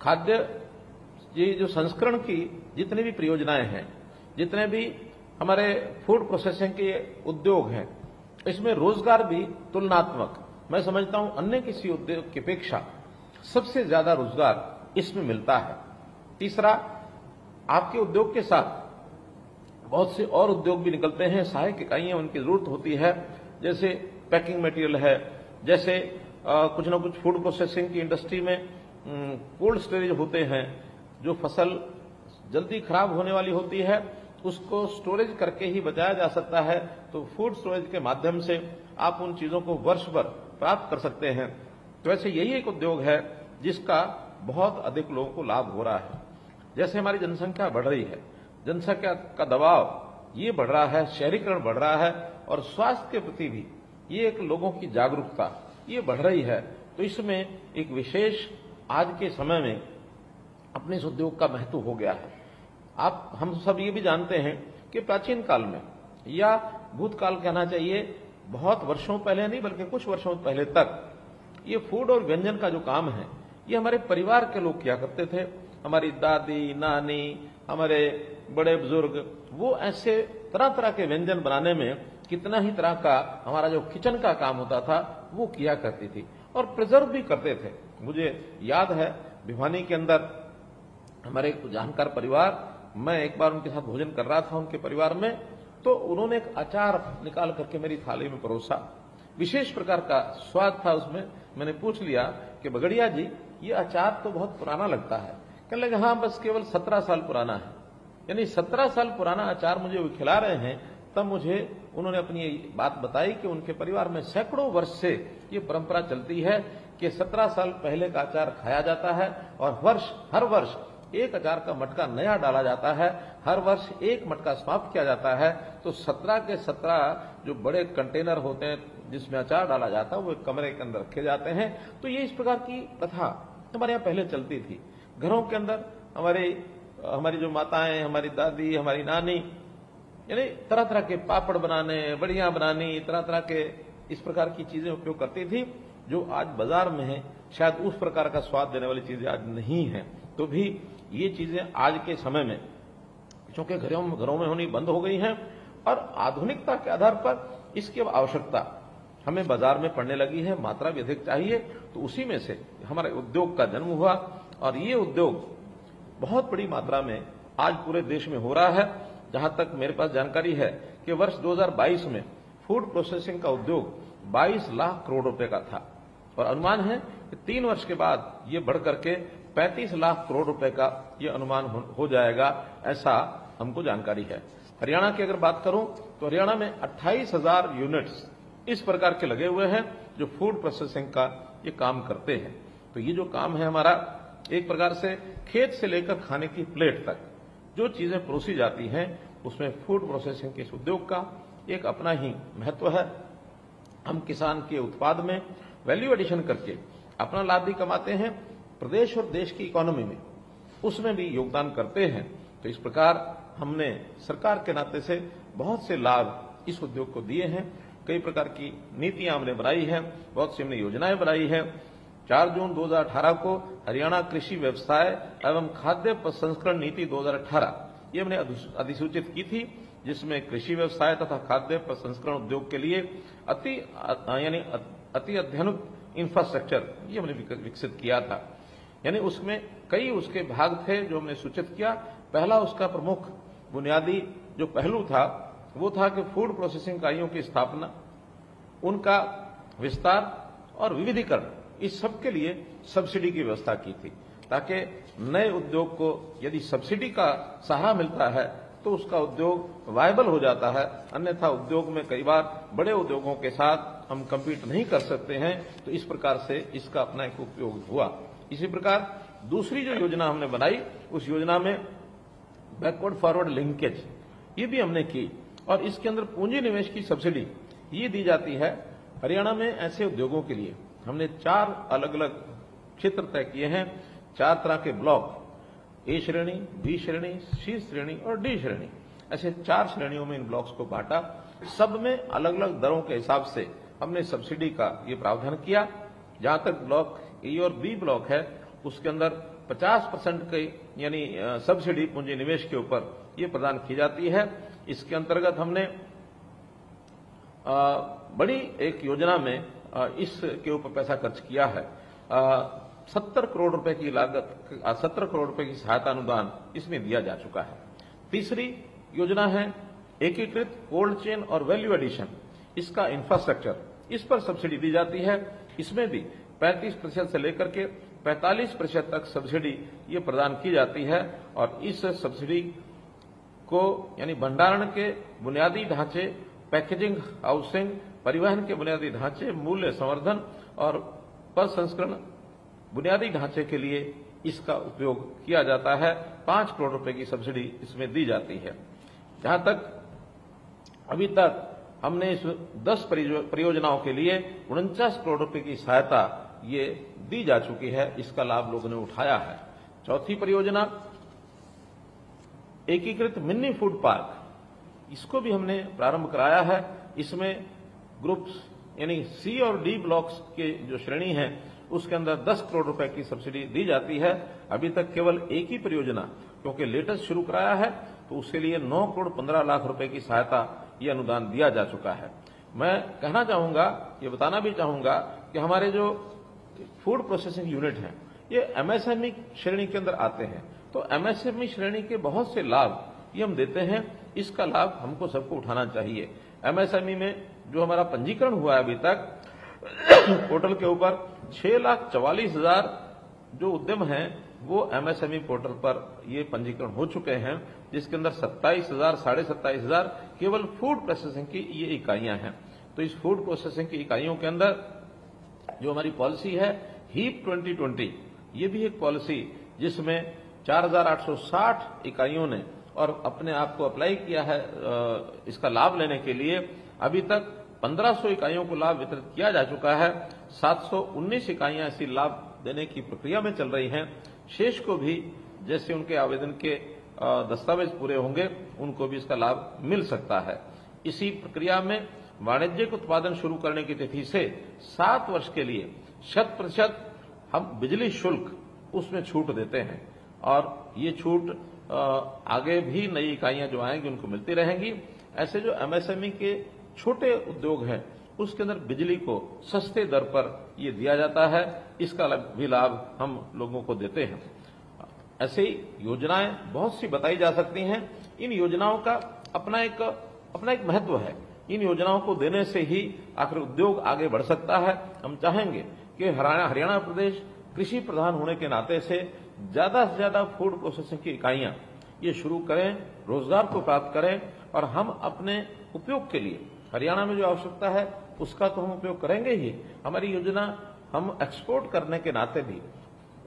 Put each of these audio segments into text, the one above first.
खाद्य ये जो संस्करण की जितनी भी परियोजनाएं हैं, जितने भी हमारे फूड प्रोसेसिंग के उद्योग हैं, इसमें रोजगार भी तुलनात्मक मैं समझता हूं अन्य किसी उद्योग की अपेक्षा सबसे ज्यादा रोजगार इसमें मिलता है। तीसरा, आपके उद्योग के साथ बहुत से और उद्योग भी निकलते हैं, सहायक इकाइयां उनकी जरूरत होती है, जैसे पैकिंग मटेरियल है, जैसे कुछ ना कुछ फूड प्रोसेसिंग की इंडस्ट्री में कोल्ड स्टोरेज होते हैं, जो फसल जल्दी खराब होने वाली होती है उसको स्टोरेज करके ही बचाया जा सकता है। तो फूड स्टोरेज के माध्यम से आप उन चीजों को वर्ष भर प्राप्त कर सकते हैं। तो वैसे यही एक उद्योग है जिसका बहुत अधिक लोगों को लाभ हो रहा है। जैसे हमारी जनसंख्या बढ़ रही है, जनसंख्या का दबाव ये बढ़ रहा है, शहरीकरण बढ़ रहा है और स्वास्थ्य के प्रति भी ये एक लोगों की जागरूकता ये बढ़ रही है। तो इसमें एक विशेष आज के समय में अपने इस उद्योग का महत्व हो गया है। हम सब ये भी जानते हैं कि प्राचीन काल में या भूतकाल कहना चाहिए, बहुत वर्षों पहले नहीं बल्कि कुछ वर्षों पहले तक ये फूड और व्यंजन का जो काम है ये हमारे परिवार के लोग किया करते थे। हमारी दादी, नानी, हमारे बड़े बुजुर्ग वो ऐसे तरह तरह के व्यंजन बनाने में कितना ही तरह का हमारा जो किचन का काम होता था वो किया करती थी और प्रिजर्व भी करते थे। मुझे याद है भिवानी के अंदर हमारे एक जानकार परिवार, मैं एक बार उनके साथ भोजन कर रहा था उनके परिवार में, तो उन्होंने एक अचार निकाल करके मेरी थाली में परोसा। विशेष प्रकार का स्वाद था उसमें। मैंने पूछ लिया कि बगड़िया जी ये अचार तो बहुत पुराना लगता है। कहने लगे हाँ बस केवल 17 साल पुराना है। यानी 17 साल पुराना अचार मुझे वो खिला रहे हैं। तब मुझे उन्होंने अपनी बात बताई कि उनके परिवार में सैकड़ों वर्ष से ये परंपरा चलती है कि 17 साल पहले का अचार खाया जाता है और हर वर्ष एक अचार का मटका नया डाला जाता है, हर वर्ष एक मटका समाप्त किया जाता है। तो 17 के 17 जो बड़े कंटेनर होते हैं जिसमें अचार डाला जाता है वो एक कमरे के अंदर रखे जाते हैं। तो ये इस प्रकार की प्रथा हमारे यहाँ पहले चलती थी। घरों के अंदर हमारी जो माताएं, हमारी दादी, हमारी नानी यानी तरह तरह के पापड़ बनाने, बड़ियां बनानी, तरह तरह के इस प्रकार की चीजें उपयोग करती थी जो आज बाजार में है। शायद उस प्रकार का स्वाद देने वाली चीजें आज नहीं है। तो भी ये चीजें आज के समय में चूंकि घरों में होनी बंद हो गई हैं और आधुनिकता के आधार पर इसकी अब आवश्यकता हमें बाजार में पड़ने लगी है, मात्रा भी अधिक चाहिए। तो उसी में से हमारे उद्योग का जन्म हुआ और ये उद्योग बहुत बड़ी मात्रा में आज पूरे देश में हो रहा है। जहां तक मेरे पास जानकारी है कि वर्ष 2022 में फूड प्रोसेसिंग का उद्योग 22 लाख करोड़ रुपए का था और अनुमान है कि 3 वर्ष के बाद ये बढ़ करके 35 लाख करोड़ रुपए का ये अनुमान हो जाएगा, ऐसा हमको जानकारी है। हरियाणा की अगर बात करूं तो हरियाणा में 28,000 यूनिट्स इस प्रकार के लगे हुए हैं जो फूड प्रोसेसिंग का ये काम करते हैं। तो ये जो काम है हमारा एक प्रकार से खेत से लेकर खाने की प्लेट तक जो चीजें परोसी जाती हैं उसमें फूड प्रोसेसिंग के इस उद्योग का एक अपना ही महत्व है। हम किसान के उत्पाद में वैल्यू एडिशन करके अपना लाभ भी कमाते हैं, प्रदेश और देश की इकोनॉमी में उसमें भी योगदान करते हैं। तो इस प्रकार हमने सरकार के नाते से बहुत से लाभ इस उद्योग को दिए हैं। कई प्रकार की नीतियां हमने बनाई है, बहुत सी हमने योजनाएं बनाई है। 4 जून 2018 को हरियाणा कृषि व्यवसाय एवं खाद्य प्रसंस्करण नीति 2018 ये हमने अधिसूचित की थी, जिसमें कृषि व्यवसाय तथा खाद्य प्रसंस्करण उद्योग के लिए अति अत्याधुनिक इंफ्रास्ट्रक्चर ये हमने विकसित किया था। यानी उसमें कई उसके भाग थे जो हमने सूचित किया। पहला उसका प्रमुख बुनियादी जो पहलू था वो था कि फूड प्रोसेसिंग इकाइयों की स्थापना, उनका विस्तार और विविधीकरण, इस सब के लिए सब्सिडी की व्यवस्था की थी ताकि नए उद्योग को यदि सब्सिडी का सहारा मिलता है तो उसका उद्योग वायबल हो जाता है। अन्यथा उद्योग में कई बार बड़े उद्योगों के साथ हम कम्पीट नहीं कर सकते हैं। तो इस प्रकार से इसका अपना एक उपयोग हुआ। इसी प्रकार दूसरी जो योजना हमने बनाई उस योजना में बैकवर्ड फॉरवर्ड लिंकेज ये भी हमने की और इसके अंदर पूंजी निवेश की सब्सिडी ये दी जाती है। हरियाणा में ऐसे उद्योगों के लिए हमने 4 अलग अलग क्षेत्र तय किए हैं, 4 तरह के ब्लॉक, ए श्रेणी, बी श्रेणी, सी श्रेणी और डी श्रेणी, ऐसे 4 श्रेणियों में इन ब्लॉक्स को बांटा। सब में अलग अलग दरों के हिसाब से हमने सब्सिडी का ये प्रावधान किया। जहां तक ब्लॉक ए और बी ब्लॉक है उसके अंदर 50% की यानी सब्सिडी पूंजी निवेश के ऊपर ये प्रदान की जाती है। इसके अंतर्गत हमने बड़ी एक योजना में इसके ऊपर पैसा खर्च किया है। 70 करोड़ रुपए की लागत, 70 करोड़ रुपए की सहायता अनुदान इसमें दिया जा चुका है। तीसरी योजना है एकीकृत कोल्ड चेन और वैल्यू एडिशन, इसका इंफ्रास्ट्रक्चर, इस पर सब्सिडी दी जाती है। इसमें भी 35% से लेकर के 45% तक सब्सिडी ये प्रदान की जाती है और इस सब्सिडी को यानी भंडारण के बुनियादी ढांचे, पैकेजिंग, हाउसिंग, परिवहन के बुनियादी ढांचे, मूल्य संवर्धन और प्रसंस्करण बुनियादी ढांचे के लिए इसका उपयोग किया जाता है। 5 करोड़ रुपए की सब्सिडी इसमें दी जाती है। जहां तक अभी तक हमने इस 10 परियोजनाओं के लिए 49 करोड़ रुपए की सहायता ये दी जा चुकी है, इसका लाभ लोगों ने उठाया है। चौथी परियोजना एकीकृत मिनी फूड पार्क, इसको भी हमने प्रारंभ कराया है। इसमें ग्रुप्स यानी सी और डी ब्लॉक्स के जो श्रेणी है उसके अंदर 10 करोड़ रुपए की सब्सिडी दी जाती है। अभी तक केवल एक ही परियोजना, क्योंकि लेटेस्ट शुरू कराया है, तो उसके लिए 9 करोड़ 15 लाख रुपए की सहायता ये अनुदान दिया जा चुका है। मैं कहना चाहूंगा, ये बताना भी चाहूंगा कि हमारे जो फूड प्रोसेसिंग यूनिट हैं ये एमएसएमई श्रेणी के अंदर आते हैं, तो एमएसएमई श्रेणी के बहुत से लाभ ये हम देते हैं। इसका लाभ हमको सबको उठाना चाहिए। एमएसएमई में जो हमारा पंजीकरण हुआ है अभी तक पोर्टल के ऊपर 6,44,000 जो उद्यम हैं वो एमएसएमई पोर्टल पर ये पंजीकरण हो चुके हैं, जिसके अंदर 27,000 साढ़े 27,000 केवल फूड प्रोसेसिंग की ये इकाइयां हैं। तो इस फूड प्रोसेसिंग की इकाइयों के अंदर जो हमारी पॉलिसी है हीप 2020, ये भी एक पॉलिसी जिसमें 4,860 इकाइयों ने और अपने आप को अप्लाई किया है इसका लाभ लेने के लिए। अभी तक 1500 इकाइयों को लाभ वितरित किया जा चुका है। 719 इकाइयां ऐसी लाभ देने की प्रक्रिया में चल रही हैं। शेष को भी जैसे उनके आवेदन के दस्तावेज पूरे होंगे उनको भी इसका लाभ मिल सकता है। इसी प्रक्रिया में वाणिज्यिक उत्पादन शुरू करने की तिथि से 7 वर्ष के लिए 100% हम बिजली शुल्क उसमें छूट देते हैं और ये छूट आगे भी नई इकाइयां जो आएंगी उनको मिलती रहेंगी। ऐसे जो एमएसएमई के छोटे उद्योग हैं उसके अंदर बिजली को सस्ते दर पर ये दिया जाता है, इसका भी लाभ हम लोगों को देते हैं। ऐसे ही योजनाएं बहुत सी बताई जा सकती हैं। इन योजनाओं का अपना एक महत्व है। इन योजनाओं को देने से ही आखिर उद्योग आगे बढ़ सकता है। हम चाहेंगे कि हरियाणा प्रदेश कृषि प्रधान होने के नाते से ज्यादा फूड प्रोसेसिंग की इकाइयां ये शुरू करें, रोजगार को प्राप्त करें और हम अपने उपयोग के लिए हरियाणा में जो आवश्यकता है उसका तो हम उपयोग करेंगे ही। हमारी योजना हम एक्सपोर्ट करने के नाते भी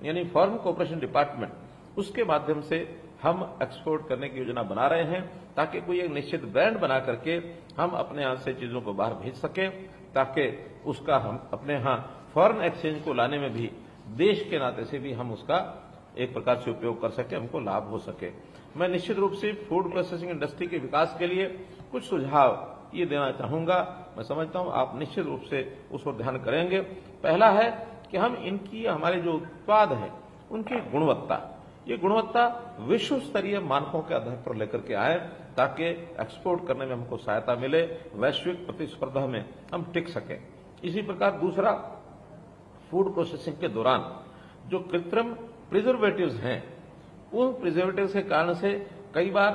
यानी फॉरेन कोऑपरेशन डिपार्टमेंट उसके माध्यम से हम एक्सपोर्ट करने की योजना बना रहे हैं ताकि कोई एक निश्चित ब्रांड बना करके हम अपने यहां से चीजों को बाहर भेज सकें, ताकि उसका हम अपने यहां फॉरेन एक्सचेंज को लाने में भी देश के नाते से भी हम उसका एक प्रकार से उपयोग कर सके, हमको लाभ हो सके। मैं निश्चित रूप से फूड प्रोसेसिंग इंडस्ट्री के विकास के लिए कुछ सुझाव ये देना चाहूंगा। मैं समझता हूं आप निश्चित रूप से उस पर ध्यान करेंगे। पहला है कि हम इनकी हमारे जो उत्पाद हैं उनकी गुणवत्ता, ये गुणवत्ता विश्व स्तरीय मानकों के आधार पर लेकर के आए ताकि एक्सपोर्ट करने में हमको सहायता मिले, वैश्विक प्रतिस्पर्धा में हम टिक सकें। इसी प्रकार दूसरा, फूड प्रोसेसिंग के दौरान जो कृत्रिम प्रिजर्वेटिव्स हैं उन प्रिजर्वेटिव्स के कारण से कई बार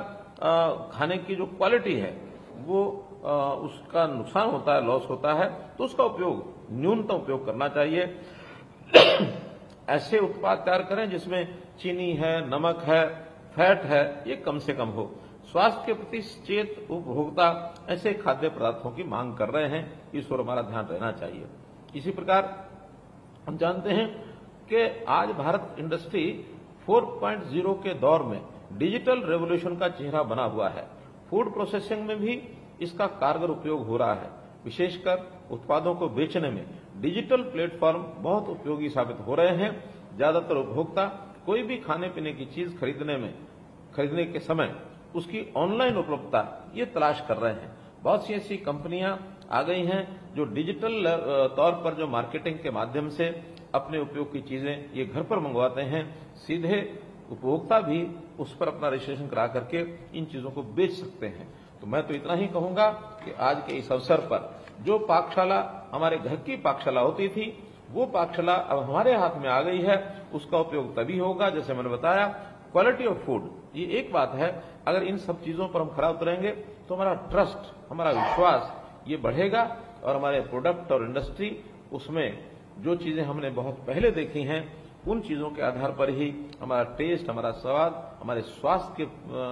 खाने की जो क्वालिटी है वो उसका नुकसान होता है, लॉस होता है, तो उसका उपयोग न्यूनतम उपयोग करना चाहिए। ऐसे उत्पाद तैयार करें जिसमें चीनी है, नमक है, फैट है, ये कम से कम हो। स्वास्थ्य के प्रति सचेत उपभोक्ता ऐसे खाद्य पदार्थों की मांग कर रहे हैं, इस ओर हमारा ध्यान रहना चाहिए। इसी प्रकार हम जानते हैं कि आज भारत इंडस्ट्री 4.0 के दौर में डिजिटल रेवोल्यूशन का चेहरा बना हुआ है। फूड प्रोसेसिंग में भी इसका कारगर उपयोग हो रहा है। विशेषकर उत्पादों को बेचने में डिजिटल प्लेटफॉर्म बहुत उपयोगी साबित हो रहे हैं। ज्यादातर उपभोक्ता कोई भी खाने पीने की चीज खरीदने के समय उसकी ऑनलाइन उपलब्धता ये तलाश कर रहे हैं। बहुत सी ऐसी कंपनियां आ गई हैं जो डिजिटल तौर पर जो मार्केटिंग के माध्यम से अपने उपयोग की चीजें ये घर पर मंगवाते हैं, सीधे उपभोक्ता भी उस पर अपना रजिस्ट्रेशन करा करके इन चीजों को बेच सकते हैं। तो मैं तो इतना ही कहूंगा कि आज के इस अवसर पर जो पाकशाला हमारे घर की पाकशाला होती थी, वो पाकशाला अब हमारे हाथ में आ गई है। उसका उपयोग तभी होगा, जैसे मैंने बताया, क्वालिटी ऑफ फूड, ये एक बात है। अगर इन सब चीजों पर हम खरा उतरेंगे तो हमारा ट्रस्ट, हमारा विश्वास ये बढ़ेगा और हमारे प्रोडक्ट और इंडस्ट्री, उसमें जो चीजें हमने बहुत पहले देखी हैं उन चीजों के आधार पर ही हमारा टेस्ट, हमारा स्वाद, हमारे स्वास्थ्य के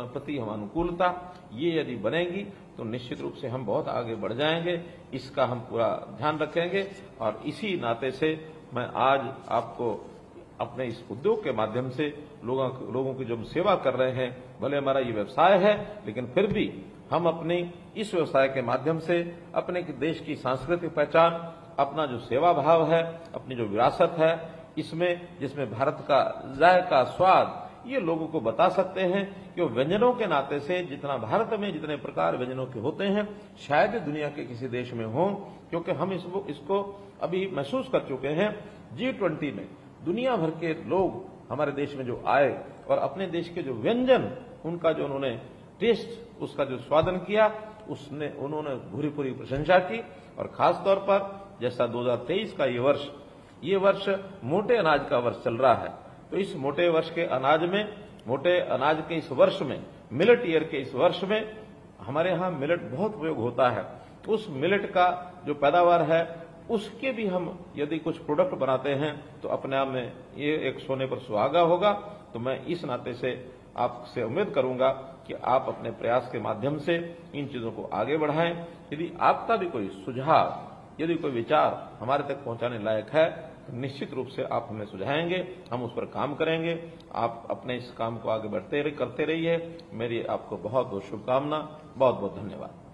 प्रति हम अनुकूलता, ये यदि बनेगी तो निश्चित रूप से हम बहुत आगे बढ़ जाएंगे। इसका हम पूरा ध्यान रखेंगे और इसी नाते से मैं आज आपको अपने इस उद्योग के माध्यम से लोगों की जो हम सेवा कर रहे हैं, भले हमारा ये व्यवसाय है लेकिन फिर भी हम अपने इस व्यवसाय के माध्यम से अपने देश की सांस्कृतिक पहचान, अपना जो सेवा भाव है, अपनी जो विरासत है, इसमें जिसमें भारत का जायका, स्वाद, ये लोगों को बता सकते हैं कि व्यंजनों के नाते से जितना भारत में जितने प्रकार व्यंजनों के होते हैं शायद दुनिया के किसी देश में हों, क्योंकि हम इसको अभी महसूस कर चुके हैं। G20 में दुनिया भर के लोग हमारे देश में जो आए और अपने देश के जो व्यंजन, उनका जो उन्होंने टेस्ट, उसका जो स्वादन किया, उन्होंने भूरी पूरी प्रशंसा की। और खासतौर पर जैसा 2023 का ये वर्ष मोटे अनाज का वर्ष चल रहा है, तो इस मोटे अनाज के इस वर्ष में, मिलेट ईयर के इस वर्ष में हमारे यहाँ मिलेट बहुत उपयोग होता है। उस मिलेट का जो पैदावार है उसके भी हम यदि कुछ प्रोडक्ट बनाते हैं तो अपने आप में ये एक सोने पर सुहागा होगा। तो मैं इस नाते से आपसे उम्मीद करूंगा कि आप अपने प्रयास के माध्यम से इन चीजों को आगे बढ़ाएं। यदि आपका भी कोई सुझाव, यदि कोई विचार हमारे तक पहुंचाने लायक है तो निश्चित रूप से आप हमें सुझाएंगे, हम उस पर काम करेंगे। आप अपने इस काम को आगे करते रहिए। मेरी आपको बहुत बहुत शुभकामना, बहुत बहुत धन्यवाद।